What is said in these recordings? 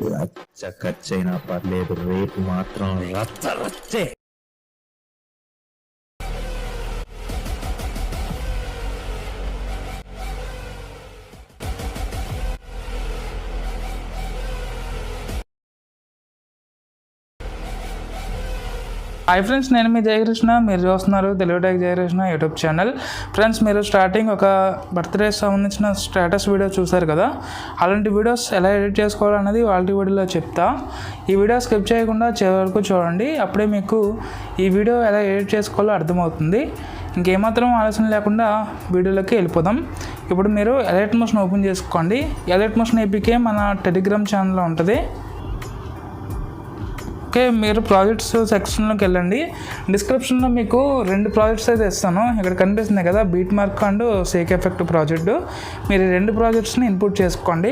రచ్చ ఖర్చైనా పర్లేదు, రేపు మాత్రం రచ్చ రచ్చే. హాయ్ ఫ్రెండ్స్, నేను మీ జయకృష్ణ. మీరు చూస్తున్నారు Telugu tech Jayakrishna YouTube channel. Friends, మీరు స్టార్టింగ్ ఒక బర్త్డే సంబంధించిన స్టేటస్ వీడియో చూసారు కదా, అలాంటి వీడియోస్ ఎలా ఎడిట్ చేసుకోవాలన్నది వాళ్ళ వీడియోలో చెప్తా. ఈ వీడియో స్కిప్ చేయకుండా చివరి వరకు చూడండి, అప్పుడే మీకు ఈ వీడియో ఎలా ఎడిట్ చేసుకోవాలో అర్థమవుతుంది. ఇంకేమాత్రం ఆలోచన లేకుండా వీడియోలోకి వెళ్ళిపోదాం. ఇప్పుడు మీరు ఎలైట్ మోషన్ ఓపెన్ చేసుకోండి. ఎలైట్ మోషన్ ఏపీకే మన టెలిగ్రామ్ ఛానల్లో ఉంటుంది. ఓకే, మీరు ప్రాజెక్ట్స్ సెక్షన్లోకి వెళ్ళండి. డిస్క్రిప్షన్లో మీకు 2 ప్రాజెక్ట్స్ అయితే ఇస్తాను. ఇక్కడ కనిపిస్తున్నాయి కదా, beat mark and sake effect project. మీరు 2 ప్రాజెక్ట్స్ని ఇన్పుట్ చేసుకోండి.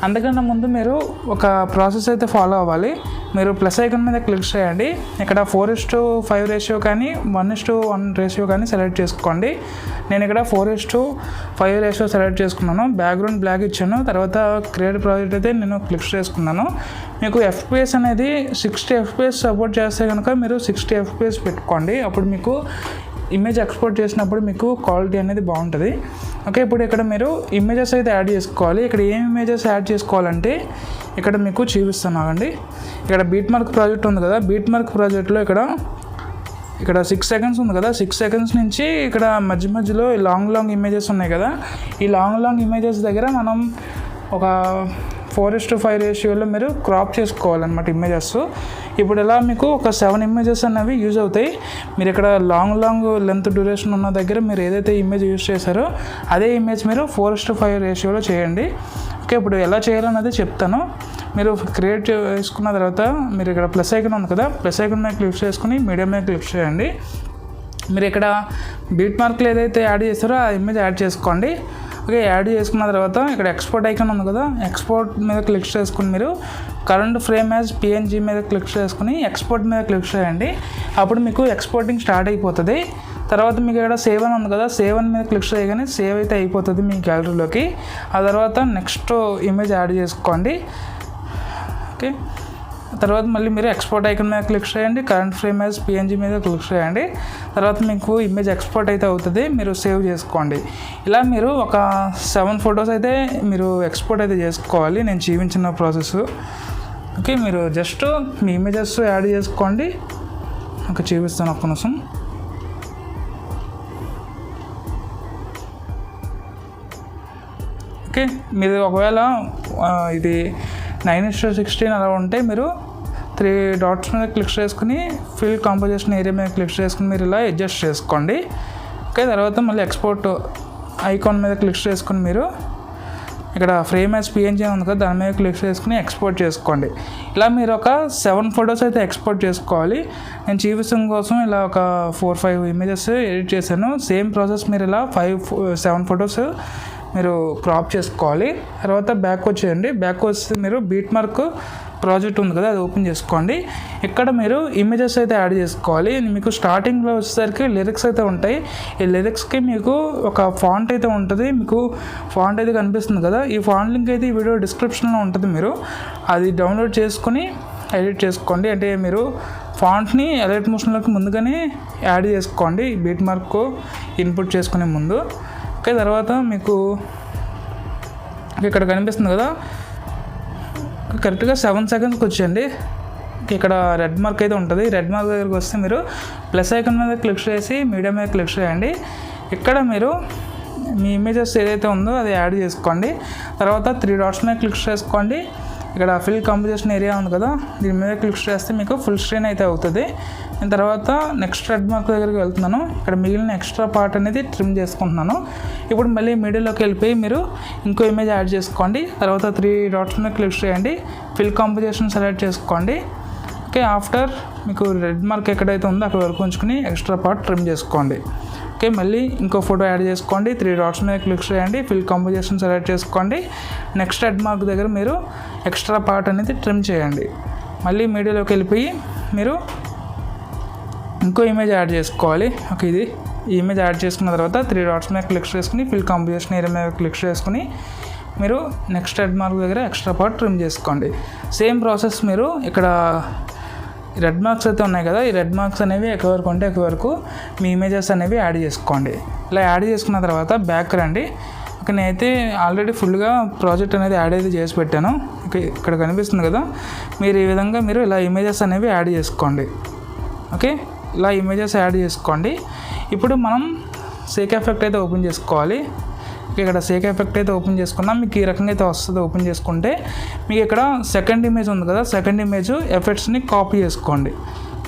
అందుకన్నా ముందు మీరు ఒక ప్రాసెస్ అయితే ఫాలో అవ్వాలి. మీరు ప్లస్ ఐకాన్ మీద క్లిక్ చేయండి. ఇక్కడ 4:5 రేషియో కానీ 1:1 రేషియో కానీ సెలెక్ట్ చేసుకోండి. నేను ఇక్కడ 4:5 రేషియో సెలెక్ట్ చేసుకున్నాను. బ్యాక్గ్రౌండ్ బ్లాక్ ఇచ్చాను. తర్వాత క్రియేట్ ప్రాజెక్ట్ అయితే నేను క్లిక్ చేసుకున్నాను. మీకు FPS అనేది 60 FPS సపోర్ట్ చేస్తే కనుక మీరు 60 FPS పెట్టుకోండి. అప్పుడు మీకు ఇమేజ్ ఎక్స్పోర్ట్ చేసినప్పుడు మీకు క్వాలిటీ అనేది బాగుంటుంది. ఓకే, ఇప్పుడు ఇక్కడ మీరు ఇమేజెస్ అయితే యాడ్ చేసుకోవాలి. ఇక్కడ ఏం ఇమేజెస్ యాడ్ చేసుకోవాలంటే ఇక్కడ మీకు చూపిస్తాను అండి. ఇక్కడ బీట్ మార్క్ ప్రాజెక్ట్ ఉంది కదా, బీట్ మార్క్ ప్రాజెక్ట్లో ఇక్కడ 6 సెకండ్స్ ఉంది కదా, 6 సెకండ్స్ నుంచి ఇక్కడ మధ్యలో లాంగ్ ఇమేజెస్ ఉన్నాయి కదా, ఈ లాంగ్ ఇమేజెస్ దగ్గర మనం ఒక 4:5 రేషియోలో మీరు క్రాప్ చేసుకోవాలన్నమాట ఇమేజెస్. ఇప్పుడు ఇలా మీకు ఒక 7 ఇమేజెస్ అనేవి యూజ్ అవుతాయి. మీరు ఇక్కడ లాంగ్ లెంత్ డ్యూరేషన్ ఉన్న దగ్గర మీరు ఏదైతే ఇమేజ్ యూజ్ చేశారో అదే ఇమేజ్ మీరు 4:5 రేషియోలో చేయండి. ఓకే, ఇప్పుడు ఎలా చేయాలన్నది చెప్తాను. మీరు క్రియేట్ చేసుకున్న తర్వాత మీరు ఇక్కడ ప్లస్ ఐకాన్ ఉంది కదా, ప్లస్ ఐకాన్ మీద క్లిక్ చేసుకుని మీడియం మీద క్లిక్ చేయండి. మీరు ఇక్కడ బీట్ మార్క్లు ఏదైతే యాడ్ చేస్తారో ఆ ఇమేజ్ యాడ్ చేసుకోండి. ఓకే, యాడ్ చేసుకున్న తర్వాత ఇక్కడ ఎక్స్పోర్ట్ ఐకాన్ ఉంది కదా, ఎక్స్పోర్ట్ మీద క్లిక్ చేసుకుని మీరు కరెంట్ ఫ్రేమ్ యాజ్ PNG మీద క్లిక్ చేసుకుని ఎక్స్పోర్ట్ మీద క్లిక్ చేయండి. అప్పుడు మీకు ఎక్స్పోర్టింగ్ స్టార్ట్ అయిపోతుంది. తర్వాత మీకు ఇక్కడ సేవ్ అని ఉంది కదా, సేవ్ అని మీద క్లిక్ చేయగానే సేవ్ అయితే అయిపోతుంది మీ గ్యాలరీలోకి. ఆ తర్వాత నెక్స్ట్ ఇమేజ్ యాడ్ చేసుకోండి. ఓకే, తర్వాత మళ్ళీ మీరు ఎక్స్పోర్ట్ ఐకాన్ మీద క్లిక్ చేయండి, కరెంట్ ఫ్రేమ్ యాజ్ PNG మీద క్లిక్ చేయండి. తర్వాత మీకు ఇమేజ్ ఎక్స్పోర్ట్ అయితే అవుతుంది, మీరు సేవ్ చేసుకోండి. ఇలా మీరు ఒక 7 ఫొటోస్ అయితే మీరు ఎక్స్పోర్ట్ అయితే చేసుకోవాలి, నేను చూపించిన ప్రాసెస్. ఓకే, మీరు జస్ట్ మీ ఇమేజెస్ యాడ్ చేసుకోండి. ఓకే, చూపిస్తాను ఒక్క నిమిషం. ఓకే, మీరు ఒకవేళ ఇది 9:16 అలా ఉంటే మీరు 3 డాట్స్ మీద క్లిక్ చేసుకుని ఫిల్ కాంపోజిషన్ ఏరియా మీద క్లిక్ చేసుకుని మీరు ఇలా అడ్జస్ట్ చేసుకోండి. ఓకే, తర్వాత మళ్ళీ ఎక్స్పోర్ట్ ఐకాన్ మీద క్లిక్ చేసుకుని మీరు ఇక్కడ ఫ్రేమ్ యాజ్ PNG ఉంది కదా, దాని మీద క్లిక్ చేసుకుని ఎక్స్పోర్ట్ చేసుకోండి. ఇలా మీరు ఒక 7 ఫొటోస్ అయితే ఎక్స్పోర్ట్ చేసుకోవాలి. నేను చూపించడం కోసం ఇలా ఒక 4-5 ఇమేజెస్ ఎడిట్ చేశాను. సేమ్ ప్రాసెస్ మీరు ఇలా 7 ఫొటోస్ మీరు క్రాప్ చేసుకోవాలి. తర్వాత బ్యాక్ వచ్చేయండి. బ్యాక్ వస్తే మీరు బీట్ మార్క్ ప్రాజెక్ట్ ఉంది కదా, అది ఓపెన్ చేసుకోండి. ఇక్కడ మీరు ఇమేజెస్ అయితే యాడ్ చేసుకోవాలి. మీకు స్టార్టింగ్లో వచ్చేసరికి లిరిక్స్ అయితే ఉంటాయి. ఈ లిరిక్స్కి మీకు ఒక ఫాంట్ అయితే ఉంటుంది. మీకు ఫాంట్ అయితే కనిపిస్తుంది కదా, ఈ ఫాంట్ లింక్ అయితే ఈ వీడియో డిస్క్రిప్షన్లో ఉంటుంది. మీరు అది డౌన్లోడ్ చేసుకుని ఎడిట్ చేసుకోండి. అంటే మీరు ఫాంట్ని ఎలైట్ మోషన్లోకి ముందుగానే యాడ్ చేసుకోండి, బీట్ మార్క్ ఇన్పుట్ చేసుకునే ముందు. ఓకే, తర్వాత మీకు ఇక్కడ కనిపిస్తుంది కదా, కరెక్ట్గా 7 సెకండ్స్కి వచ్చేయండి. ఇక్కడ రెడ్ మార్క్ అయితే ఉంటుంది. రెడ్ మార్క్ దగ్గరికి వస్తే మీరు ప్లస్ ఐకాన్ మీద క్లిక్ చేసి మీడియం మీద క్లిక్ చేయండి. ఇక్కడ మీరు మీ ఇమేజెస్ ఏదైతే ఉందో అది యాడ్ చేసుకోండి. తర్వాత 3 డాట్స్ మీద క్లిక్ చేసుకోండి. ఇక్కడ ఫిల్ కాంపోజిషన్ ఏరియా ఉంది కదా, దీని మీద క్లిక్ చేస్తే మీకు ఫుల్ స్క్రీన్ అయితే అవుతుంది. నేను తర్వాత నెక్స్ట్ రెడ్ మార్క్ దగ్గరికి వెళ్తున్నాను. ఇక్కడ మిగిలిన ఎక్స్ట్రా పార్ట్ అనేది ట్రిమ్ చేసుకుంటున్నాను. ఇప్పుడు మళ్ళీ మీడియాలోకి వెళ్ళిపోయి మీరు ఇంకో ఇమేజ్ యాడ్ చేసుకోండి. తర్వాత 3 డాట్స్ మీద క్లిక్ చేయండి, ఫిల్ కాంపోజిషన్ సెలెక్ట్ చేసుకోండి. ఓకే, ఆఫ్టర్ మీకు రెడ్ మార్క్ ఎక్కడైతే ఉందో అక్కడ వరకు ఉంచుకుని ఎక్స్ట్రా పార్ట్ ట్రిమ్ చేసుకోండి. ఓకే, మళ్ళీ ఇంకో ఫోటో యాడ్ చేసుకోండి. 3 డాట్స్ మీద క్లిక్ చేయండి, ఫిల్ కాంపోజిషన్ సెలెక్ట్ చేసుకోండి. నెక్స్ట్ రెడ్ మార్క్ దగ్గర మీరు ఎక్స్ట్రా పార్ట్ అనేది ట్రిమ్ చేయండి. మళ్ళీ మీడియాలోకి వెళ్ళిపోయి మీరు ఇంకో ఇమేజ్ యాడ్ చేసుకోవాలి. ఓకే, ఈ ఇమేజ్ యాడ్ చేసుకున్న తర్వాత 3 డాట్స్ మీద క్లిక్ చేసుకుని ఫిల్ కాంపోజిషన్ ఏరియా మీద క్లిక్ చేసుకుని మీరు నెక్స్ట్ రెడ్ మార్క్ దగ్గర ఎక్స్ట్రా పార్ట్ ట్రిమ్ చేసుకోండి. సేమ్ ప్రాసెస్ మీరు ఇక్కడ రెడ్ మార్క్స్ అయితే ఉన్నాయి కదా, ఈ రెడ్ మార్క్స్ అనేవి ఎక్కువ వరకు ఉంటే ఎక్కువ వరకు మీ ఇమేజెస్ అనేవి యాడ్ చేసుకోండి. ఇలా యాడ్ చేసుకున్న తర్వాత బ్యాక్ రండి. ఓకే, నేనైతే ఆల్రెడీ ఫుల్గా ప్రాజెక్ట్ అనేది యాడ్ అయితే చేసి పెట్టాను. ఇక్కడ కనిపిస్తుంది కదా, మీరు ఈ విధంగా మీరు ఇలా ఇమేజెస్ అనేవి యాడ్ చేసుకోండి. ఓకే, ఇలా ఇమేజెస్ యాడ్ చేసుకోండి. ఇప్పుడు మనం షేక్ ఎఫెక్ట్ అయితే ఓపెన్ చేసుకోవాలి. ఇక్కడ షేక్ ఎఫెక్ట్ అయితే ఓపెన్ చేసుకున్నాం. మీకు ఈ రకంగా అయితే వస్తుంది. ఓపెన్ చేసుకుంటే మీకు ఇక్కడ సెకండ్ ఇమేజ్ ఉంది కదా, సెకండ్ ఇమేజ్ ఎఫెక్ట్స్ని కాపీ చేసుకోండి.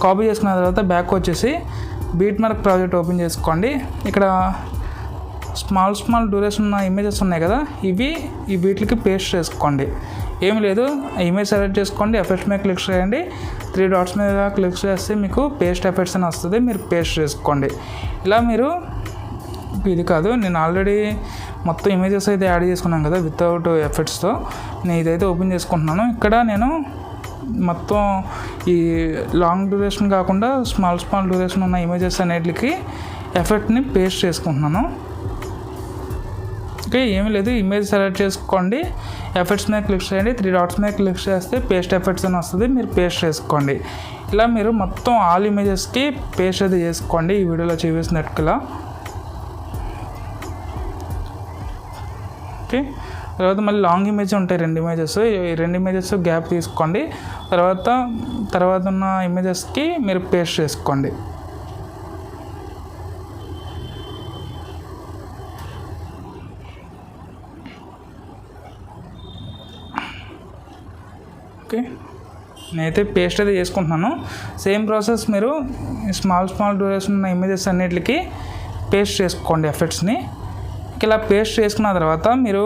కాపీ చేసుకున్న తర్వాత బ్యాక్ వచ్చేసి బీట్ మార్క్ ప్రాజెక్ట్ ఓపెన్ చేసుకోండి. ఇక్కడ స్మాల్ డ్యూరేషన్ ఉన్న ఇమేజెస్ ఉన్నాయి కదా, ఈ వీటికి పేస్ట్ చేసుకోండి. ఏమి లేదు, ఇమేజ్ సెలెక్ట్ చేసుకోండి, ఎఫెక్ట్స్ మీద క్లిక్ చేయండి. 3 డాట్స్ మీద క్లిక్ చేస్తే మీకు పేస్ట్ ఎఫెక్ట్స్ అని వస్తుంది, మీరు పేస్ట్ చేసుకోండి. ఇలా మీరు ఇది కాదు, నేను ఆల్రెడీ మొత్తం ఇమేజెస్ అయితే యాడ్ చేసుకున్నాను కదా వితౌట్ ఎఫెక్ట్స్తో. నేను ఇదైతే ఓపెన్ చేసుకుంటున్నాను. ఇక్కడ నేను మొత్తం ఈ లాంగ్ డ్యూరేషన్ కాకుండా స్మాల్ డ్యూరేషన్ ఉన్న ఇమేజెస్ అనేటికి ఎఫెక్ట్ని పేస్ట్ చేసుకుంటున్నాను. ఓకే, ఏమీ లేదు, ఇమేజ్ సెలెక్ట్ చేసుకోండి, ఎఫెక్ట్స్ మీద క్లిక్ చేయండి. 3 డాట్స్ మీద క్లిక్ చేస్తే పేస్ట్ ఎఫెక్ట్స్ అని వస్తుంది, మీరు పేస్ట్ చేసుకోండి. ఇలా మీరు మొత్తం ఆల్ ఇమేజెస్కి పేస్ట్ అయితే చేసుకోండి ఈ వీడియోలో చూపిస్తున్నట్టుగా. ఓకే, తర్వాత మళ్ళీ లాంగ్ ఇమేజ్ ఉంటాయి 2 ఇమేజెస్. ఈ 2 ఇమేజెస్ గ్యాప్ తీసుకోండి. తర్వాత ఉన్న ఇమేజెస్కి మీరు పేస్ట్ చేసుకోండి. ఓకే, నేనైతే పేస్ట్ అయితే చేసుకుంటున్నాను. సేమ్ ప్రాసెస్ మీరు స్మాల్ డ్యూరేషన్ ఉన్న ఇమేజెస్ అన్నిటికి పేస్ట్ చేసుకోండి ఎఫెక్ట్స్ని. ఇలా పేస్ట్ చేసుకున్న తర్వాత మీరు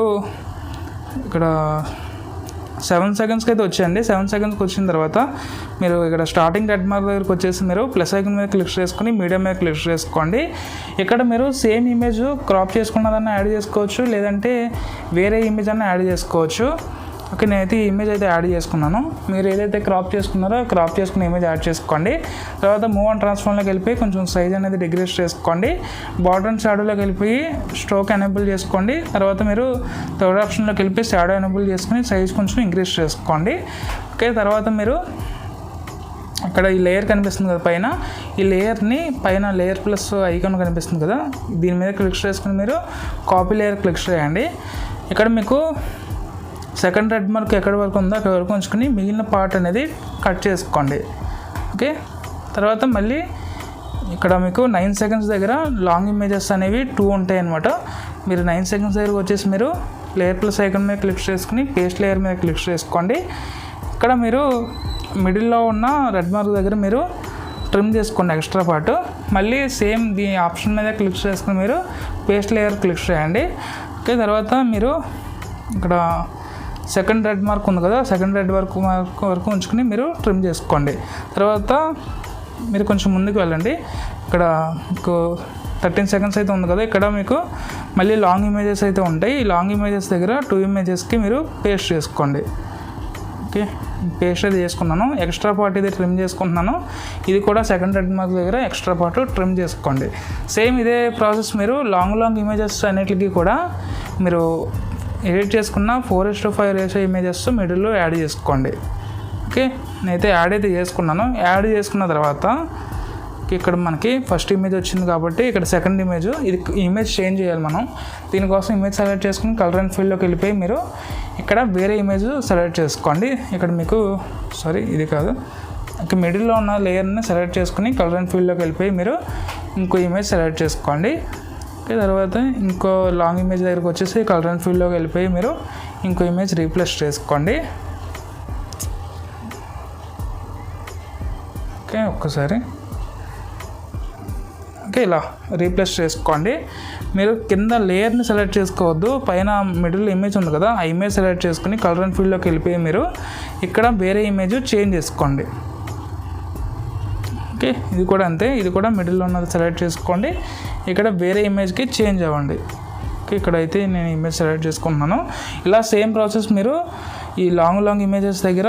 ఇక్కడ 7 సెకండ్స్కి అయితే వచ్చేయండి. 7 సెకండ్స్కి వచ్చిన తర్వాత మీరు ఇక్కడ స్టార్టింగ్ రెడ్ మార్క్ దగ్గరికి వచ్చేసి మీరు ప్లస్ ఐకాన్ మీద క్లిక్ చేసుకొని మీడియం మీద క్లిక్ చేసుకోండి. ఇక్కడ మీరు సేమ్ ఇమేజ్ క్రాప్ చేసుకున్నదాన్ని యాడ్ చేసుకోవచ్చు, లేదంటే వేరే ఇమేజ్ అన్న యాడ్ చేసుకోవచ్చు. ఓకే, నేనైతే ఈ ఇమేజ్ అయితే యాడ్ చేసుకున్నాను. మీరు ఏదైతే క్రాప్ చేసుకున్నారో క్రాప్ చేసుకున్న ఇమేజ్ యాడ్ చేసుకోండి. తర్వాత మూవ్ అండ్ ట్రాన్స్ఫార్మ్లోకి వెళ్ళిపోయి కొంచెం సైజ్ అనేది డిక్రీస్ చేసుకోండి. బార్డర్ అండ్ షాడోలోకి వెళ్ళిపోయి స్ట్రోక్ ఎనేబుల్ చేసుకోండి. తర్వాత మీరు థర్డ్ ఆప్షన్లోకి వెళ్ళిపోయి షాడో ఎనేబుల్ చేసుకుని సైజ్ కొంచెం ఇంక్రీజ్ చేసుకోండి. ఓకే, తర్వాత మీరు ఇక్కడ ఈ లేయర్ కనిపిస్తుంది కదా పైన, ఈ లేయర్ని పైన లేయర్ ప్లస్ ఐకాన్ కనిపిస్తుంది కదా, దీని మీద క్లిక్ చేసుకుని మీరు కాపీ లేయర్ క్లిక్ చేయండి. ఇక్కడ మీకు సెకండ్ రెడ్ మార్క్ ఎక్కడి వరకు ఉందో అక్కడి వరకు ఉంచుకొని మిగిలిన పార్ట్ అనేది కట్ చేసుకోండి. ఓకే, తర్వాత మళ్ళీ ఇక్కడ మీకు 9 సెకండ్స్ దగ్గర లాంగ్ ఇమేజెస్ అనేవి 2 ఉంటాయి అన్నమాట. మీరు 9 సెకండ్స్ దగ్గరకు వచ్చేసి మీరు లేయర్ ప్లస్ ఐకాన్ మీద క్లిక్ చేసుకుని పేస్ట్ లేయర్ మీద క్లిక్ చేసుకోండి. ఇక్కడ మీరు మిడిల్లో ఉన్న రెడ్ మార్క్ దగ్గర మీరు ట్రిమ్ చేసుకోండి ఎక్స్ట్రా పార్ట్. మళ్ళీ సేమ్ దీని ఆప్షన్ మీద క్లిక్ చేసుకుని మీరు పేస్ట్ లేయర్ క్లిక్ చేయండి. ఓకే, తర్వాత మీరు ఇక్కడ సెకండ్ రెడ్ మార్క్ ఉంది కదా, సెకండ్ రెడ్ వరకు ఉంచుకుని మీరు ట్రిమ్ చేసుకోండి. తర్వాత మీరు కొంచెం ముందుకు వెళ్ళండి. ఇక్కడ మీకు 13 సెకండ్స్ అయితే ఉంది కదా, ఇక్కడ మీకు మళ్ళీ లాంగ్ ఇమేజెస్ అయితే ఉంటాయి. ఈ లాంగ్ ఇమేజెస్ దగ్గర 2 ఇమేజెస్కి మీరు పేస్ట్ చేసుకోండి. ఓకే, పేస్ట్ అయితే చేసుకున్నాను. ఎక్స్ట్రా పార్ట్ ఇది ట్రిమ్ చేసుకుంటున్నాను. ఇది కూడా సెకండ్ రెడ్ మార్క్ దగ్గర ఎక్స్ట్రా పార్ట్ ట్రిమ్ చేసుకోండి. సేమ్ ఇదే ప్రాసెస్ మీరు లాంగ్ ఇమేజెస్ అన్నిటికీ కూడా మీరు ఎడిట్ చేసుకున్న 4:5 రేషియో ఇమేజెస్ మిడిల్లో యాడ్ చేసుకోండి. ఓకే, నేనైతే యాడ్ అయితే చేసుకున్నాను. యాడ్ చేసుకున్న తర్వాత ఇక్కడ మనకి ఫస్ట్ ఇమేజ్ వచ్చింది కాబట్టి ఇక్కడ సెకండ్ ఇమేజ్, ఇది ఇమేజ్ చేంజ్ చేయాలి మనం. దీనికోసం ఇమేజ్ సెలెక్ట్ చేసుకుని కలర్ అండ్ ఫీల్డ్లోకి వెళ్ళిపోయి మీరు ఇక్కడ వేరే ఇమేజ్ సెలెక్ట్ చేసుకోండి. ఇక్కడ మీకు ఇది కాదు, ఇక్కడ మిడిల్లో ఉన్న లేయర్ని సెలెక్ట్ చేసుకుని కలర్ అండ్ ఫీల్డ్లోకి వెళ్ళిపోయి మీరు ఇంకో ఇమేజ్ సెలెక్ట్ చేసుకోండి. ఓకే, తర్వాత ఇంకో లాంగ్ ఇమేజ్ దగ్గరకు వచ్చేసి కలర్ అండ్ ఫీల్డ్లోకి వెళ్ళిపోయి మీరు ఇంకో ఇమేజ్ రీప్లేస్ చేసుకోండి. ఓకే, ఒక్కసారి ఓకే ఇలా రీప్లేస్ చేసుకోండి. మీరు కింద లేయర్ని సెలెక్ట్ చేసుకోవద్దు, పైన మిడిల్ ఇమేజ్ ఉంది కదా, ఆ ఇమేజ్ సెలెక్ట్ చేసుకుని కలర్ అండ్ ఫీల్డ్లోకి వెళ్ళిపోయి మీరు ఇక్కడ వేరే ఇమేజ్ చేంజ్ చేసుకోండి. ఓకే, ఇది కూడా అంతే, ఇది కూడా మిడిల్లో ఉన్నది సెలెక్ట్ చేసుకోండి. ఇక్కడ వేరే ఇమేజ్కి చేంజ్ అవ్వండి. ఓకే, ఇక్కడైతే నేను ఇమేజ్ సెలెక్ట్ చేసుకుంటున్నాను. ఇలా సేమ్ ప్రాసెస్ మీరు ఈ లాంగ్ ఇమేజెస్ దగ్గర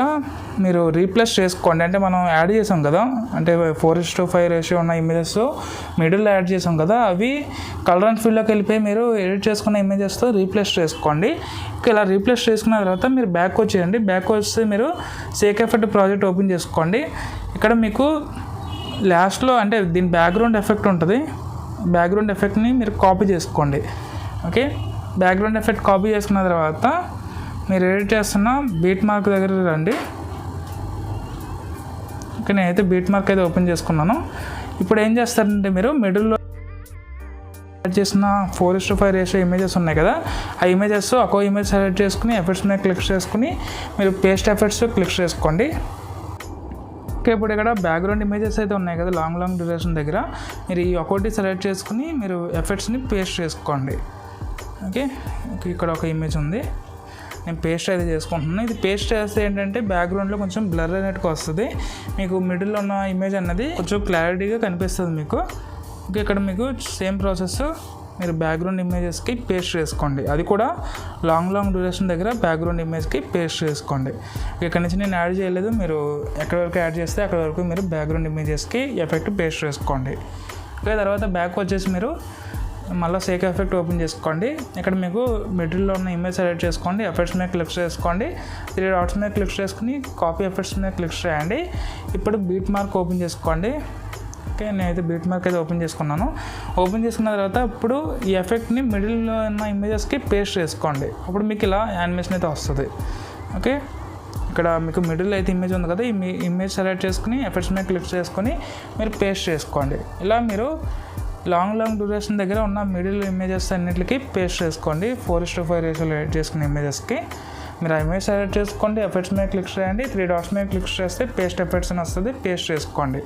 మీరు రీప్లేస్ చేసుకోండి. అంటే మనం యాడ్ చేసాం కదా, అంటే 4:5 రేషియో ఉన్న ఇమేజెస్ మిడిల్లో యాడ్ చేసాం కదా, అవి కలర్ అండ్ ఫీల్డ్లోకి వెళ్ళిపోయి మీరు ఎడిట్ చేసుకున్న ఇమేజెస్తో రీప్లేస్ చేసుకోండి. ఇలా రీప్లేస్ చేసుకున్న తర్వాత మీరు బ్యాక్ వచ్చేయండి. బ్యాక్ వస్తే మీరు సేక్ ఎఫెక్ట్ ప్రాజెక్ట్ ఓపెన్ చేసుకోండి. ఇక్కడ మీకు లాస్ట్లో అంటే దీని బ్యాక్గ్రౌండ్ ఎఫెక్ట్ ఉంటుంది. బ్యాక్గ్రౌండ్ ఎఫెక్ట్ని మీరు కాపీ చేసుకోండి. ఓకే, బ్యాక్గ్రౌండ్ ఎఫెక్ట్ కాపీ చేసుకున్న తర్వాత మీరు ఎడిట్ చేస్తున్న బీట్ మార్క్ దగ్గర రండి. ఓకే, నేనైతే బీట్ మార్క్ అయితే ఓపెన్ చేసుకున్నాను. ఇప్పుడు ఏం చేస్తారంటే మీరు మిడిల్లో యాడ్ చేసిన 4:5 రేషియో ఇమేజెస్ ఉన్నాయి కదా, ఆ ఇమేజెస్ ఒక్కో ఇమేజ్ సెలెక్ట్ చేసుకుని ఎఫెక్ట్స్ మీద క్లిక్ చేసుకుని మీరు పేస్ట్ ఎఫెక్ట్స్ క్లిక్ చేసుకోండి. ఓకే, ఇప్పుడు ఇక్కడ బ్యాక్గ్రౌండ్ ఇమేజెస్ అయితే ఉన్నాయి కదా లాంగ్ డ్యూరేషన్ దగ్గర, మీరు ఈ ఒక్కొక్కటి సెలెక్ట్ చేసుకుని మీరు ఎఫెక్ట్స్ని పేస్ట్ చేసుకోండి. ఓకే, ఇక్కడ ఒక ఇమేజ్ ఉంది, నేను పేస్ట్ అయితే చేసుకుంటున్నాను. ఇది పేస్ట్ చేస్తే ఏంటంటే బ్యాక్గ్రౌండ్లో కొంచెం బ్లర్ అయినట్టుగా వస్తుంది, మీకు మిడిల్లో ఉన్న ఇమేజ్ అన్నది కొంచెం క్లారిటీగా కనిపిస్తుంది మీకు. ఓకే, ఇక్కడ మీకు సేమ్ ప్రాసెస్ మీరు బ్యాక్గ్రౌండ్ ఇమేజెస్కి పేస్ట్ చేసుకోండి. అది కూడా లాంగ్ డ్యూరేషన్ దగ్గర బ్యాక్గ్రౌండ్ ఇమేజ్కి పేస్ట్ చేసుకోండి. ఇక్కడ నుంచి నేను యాడ్ చేయలేదు, మీరు ఎక్కడి వరకు యాడ్ చేస్తే అక్కడి వరకు మీరు బ్యాక్గ్రౌండ్ ఇమేజెస్కి ఎఫెక్ట్ పేస్ట్ చేసుకోండి. ఓకే, తర్వాత బ్యాక్ వచ్చేసి మీరు మళ్ళీ సేక్ ఎఫెక్ట్ ఓపెన్ చేసుకోండి. ఇక్కడ మీకు మిడిల్లో ఉన్న ఇమేజ్ సెలెక్ట్ చేసుకోండి, ఎఫెక్ట్స్ మీద క్లిక్ చేసుకోండి, 3 డాట్స్ మీద క్లిక్ చేసుకుని కాపీ ఎఫెక్ట్స్ మీద క్లిక్ చేయండి. ఇప్పుడు బీట్ మార్క్ ఓపెన్ చేసుకోండి. ఓకే, నేనైతే బీట్ మార్క్ అయితే ఓపెన్ చేసుకున్నాను. ఓపెన్ చేసుకున్న తర్వాత ఇప్పుడు ఈ ఎఫెక్ట్ని మిడిల్లో ఉన్న ఇమేజెస్కి పేస్ట్ చేసుకోండి. అప్పుడు మీకు ఇలా యానిమేషన్ అయితే వస్తుంది. ఓకే, ఇక్కడ మీకు మిడిల్ అయితే ఇమేజ్ ఉంది కదా, ఈ ఇమేజ్ సెలెక్ట్ చేసుకుని ఎఫెక్ట్స్ మీద క్లిక్ చేసుకొని మీరు పేస్ట్ చేసుకోండి. ఇలా మీరు లాంగ్ డ్యూరేషన్ దగ్గర ఉన్న మిడిల్ ఇమేజెస్ అన్నిటికీ పేస్ట్ చేసుకోండి. 4:5 రేషియోలో ఎడిట్ చేసుకున్న ఇమేజెస్కి మీరు ఆ ఇమేజ్ సెలెక్ట్ చేసుకోండి, ఎఫెక్ట్స్ మీద క్లిక్ చేయండి, 3 డాట్స్ మీద క్లిక్ చేస్తే పేస్ట్ ఎఫెక్ట్స్ అని వస్తుంది, పేస్ట్ చేసుకోండి.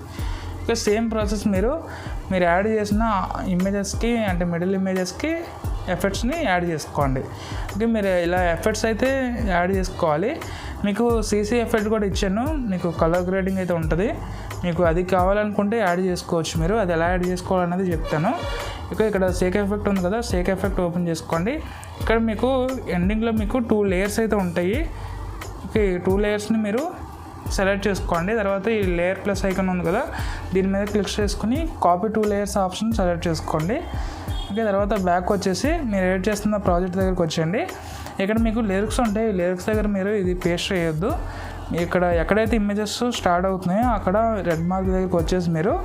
ఇక సేమ్ ప్రాసెస్ మీరు యాడ్ చేసిన ఇమేజెస్కి అంటే మిడిల్ ఇమేజెస్కి ఎఫెక్ట్స్ని యాడ్ చేసుకోండి. ఓకే, మీరు ఇలా ఎఫెక్ట్స్ అయితే యాడ్ చేసుకోవాలి. మీకు CC ఎఫెక్ట్ కూడా ఇచ్చాను, మీకు కలర్ గ్రేడింగ్ అయితే ఉంటుంది, మీకు అది కావాలనుకుంటే యాడ్ చేసుకోవచ్చు. మీరు అది ఎలా యాడ్ చేసుకోవాలన్నది చెప్తాను. ఇక్కడ సేక్ ఎఫెక్ట్ ఉంది కదా, సేక్ ఎఫెక్ట్ ఓపెన్ చేసుకోండి. ఇక్కడ మీకు ఎండింగ్లో మీకు 2 లేయర్స్ అయితే ఉంటాయి. ఓకే, 2 లేయర్స్ని మీరు సెలెక్ట్ చేసుకోండి. తర్వాత ఈ లేయర్ ప్లస్ ఐకాన్ ఉంది కదా, దీని మీద క్లిక్ చేసుకుని కాపీ 2 లేయర్స్ ఆప్షన్ సెలెక్ట్ చేసుకోండి. ఓకే, తర్వాత బ్యాక్ వచ్చేసి మీరు ఎడిట్ చేస్తున్న ప్రాజెక్ట్ దగ్గరికి వచ్చేయండి. ఇక్కడ మీకు లిరిక్స్ ఉంటాయి, లిరిక్స్ దగ్గర మీరు ఇది పేస్ట్ చేయొద్దు. ఇక్కడ ఎక్కడైతే ఇమేజెస్ స్టార్ట్ అవుతున్నాయో అక్కడ రెడ్ మార్క్ దగ్గరికి వచ్చేసి మీరు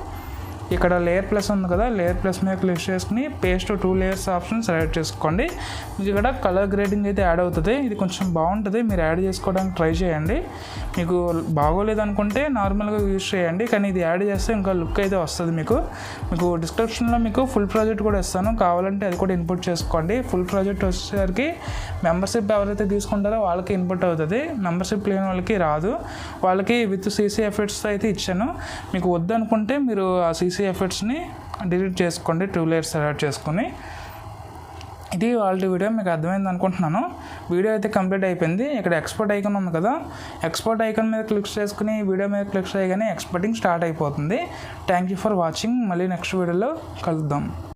ఇక్కడ లేయర్ ప్లస్ ఉంది కదా, లేయర్ ప్లస్ మీద క్లిక్ చేసుకుని పేస్ట్ 2 లేయర్స్ ఆప్షన్ సెలెక్ట్ చేసుకోండి. మీకు ఇక్కడ కలర్ గ్రేడింగ్ అయితే యాడ్ అవుతుంది, ఇది కొంచెం బాగుంటుంది, మీరు యాడ్ చేసుకోవడానికి ట్రై చేయండి. మీకు బాగోలేదు అనుకుంటే నార్మల్గా యూజ్ చేయండి, కానీ ఇది యాడ్ చేస్తే ఇంకా లుక్ అయితే వస్తుంది. మీకు డిస్క్రిప్షన్లో మీకు ఫుల్ ప్రాజెక్ట్ కూడా ఇస్తాను, కావాలంటే అది కూడా ఇన్పుట్ చేసుకోండి. ఫుల్ ప్రాజెక్ట్ వచ్చేసరికి మెంబర్షిప్ ఎవరైతే తీసుకుంటారో వాళ్ళకి ఇన్పుట్ అవుతుంది, మెంబర్షిప్ లేని వాళ్ళకి రాదు. వాళ్ళకి విత్ CC ఎఫెక్ట్స్ అయితే ఇచ్చాను, మీకు వద్దనుకుంటే మీరు ఆ CC ఎఫెక్ట్స్ని డిలీట్ చేసుకోండి, 2 లేయర్స్ సెలెక్ట్ చేసుకుని. ఇది వాళ్ళ వీడియో, మీకు అర్థమైంది అనుకుంటున్నాను. వీడియో అయితే కంప్లీట్ అయిపోయింది. ఇక్కడ ఎక్స్పోర్ట్ ఐకాన్ ఉంది కదా, ఎక్స్పోర్ట్ ఐకాన్ మీద క్లిక్ చేసుకుని వీడియో మీద క్లిక్ చేయగానే ఎక్స్పోర్టింగ్ స్టార్ట్ అయిపోతుంది. Thank you for watching. మళ్ళీ నెక్స్ట్ వీడియోలో కలుద్దాం.